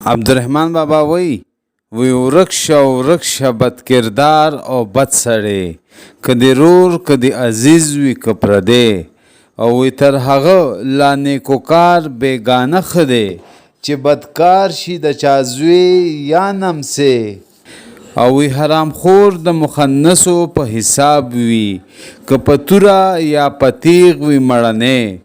عبدالرحمن بابا وی ورکش بد کردار او بد سړی، کدی رور کدی عزیز وی که پردی، او وی تر هغه لا نیکوکار بیگانه خده چې بدکار شي د چا زوی یا نمسه، او وی حرام خور د مخنثو په حساب وی که په توره یا په تیغ وی مړنی،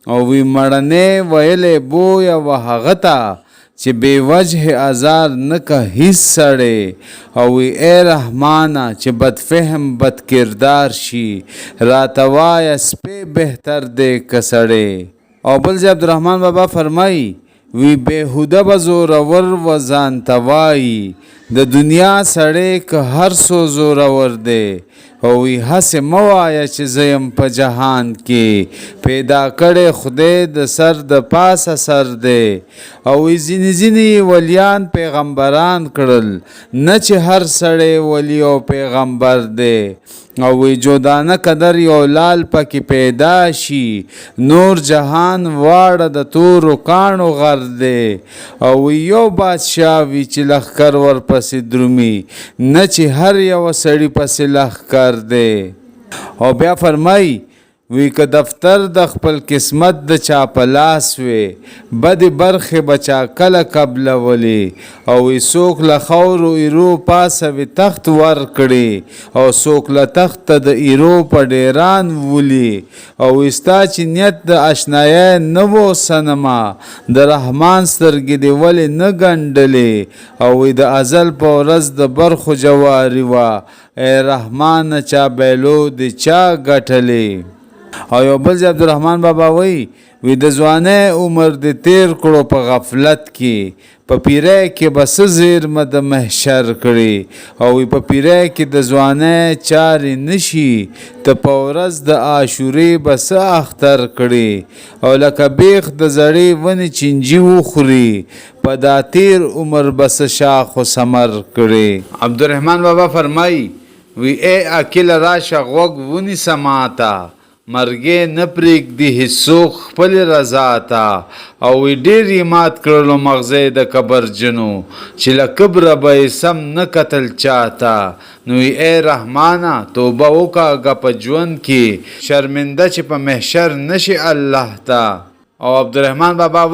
او وی مړنی ویلی بویه و هغه ته چې بې وجه ازار نه که هیڅ سړی، او وی ای رحمانه چې بد فهم بد کردار شي راته وایه سپی بهتر دی که سړی. او بل ځای عبدالرحمن بابا فرمایي وی بېهوده به زورور و ځان ته وایي د دنیا سړی که هر څو زورور دی، او وی هسې مه وایه چې زه یم په جهان کې پیدا کړی خدای د سر د پاسه سر دی، او وی ځینې ولیان پیغمبران کړل نه چې هر سړی ولی او پیغمبر دی، او وی جودانه قدر یو لال پکې پیدا شي نور جهان واړه د تورو کاڼو غر دی، او وی یو بادشاه وی چې لښکر ورپسې درومي نه چې هر یو سړي پسې لښکر دی. او بیا فرمایي وی که دفتر د خپل قسمت د چا په لاس وی بدې برخې به چا کله قبلولې، او وی څوک له خاورو ایرو پاسه وی تخت ورکړي، او څوک له تخته د ایرو په ډیران ولي، او وی ستا چې نیت د اشنایۍ نه و صنمه د رحمان سترګې دې ولې نه ګنډلې، او وی د ازل په ورځ د برخو جواري وه ای رحمانه چا بیلو د چا ګټلې. او یو بل ځای عبدالرحمن بابا وی د ځوانۍ عمر د تیر کړو په غفلت کې، په پیری کې به څه زیرمه د محشر کړي، او په پیری کې د ځوانۍ چارې نشي ته په ورځ د عاشورې به څه اختر کړي، او لکه بیخ د زړې ونې چینجي وخوري په دا تیر عمر به څه شاخ و ثمر کړي. عبدالرحمن بابا فرمایي وی ای عاقل راشه غوږ ونیسه ماته، مرګې نه پرېږدي هېڅوک خپلې رضا ته، او وی ډېر یې مات کړلو مغزی د کبرجنو چې له کبره به یې سم نه کتل چاته، نو وی ای رحمانه توبه وکاږه په ژوند کې شرمنده چې په محشر نشي الله ته. او عبدالرحمن بابا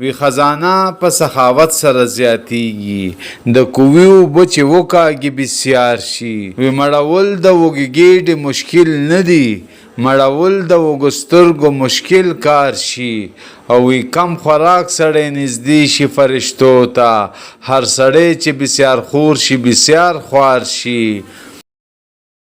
وی خزانه په سخاوت سره زیاتیږي د کووي اوبه چې وکاږي بسیار شي، وی مړول د وږې ګېډې مشکل نه دی مړول د وږو سترګو مشکل کار شي، او وی کم خوراک سړی نږدې شي فرشتو ته، هر سړی چې بسیار خور شي بسیار خوار شي.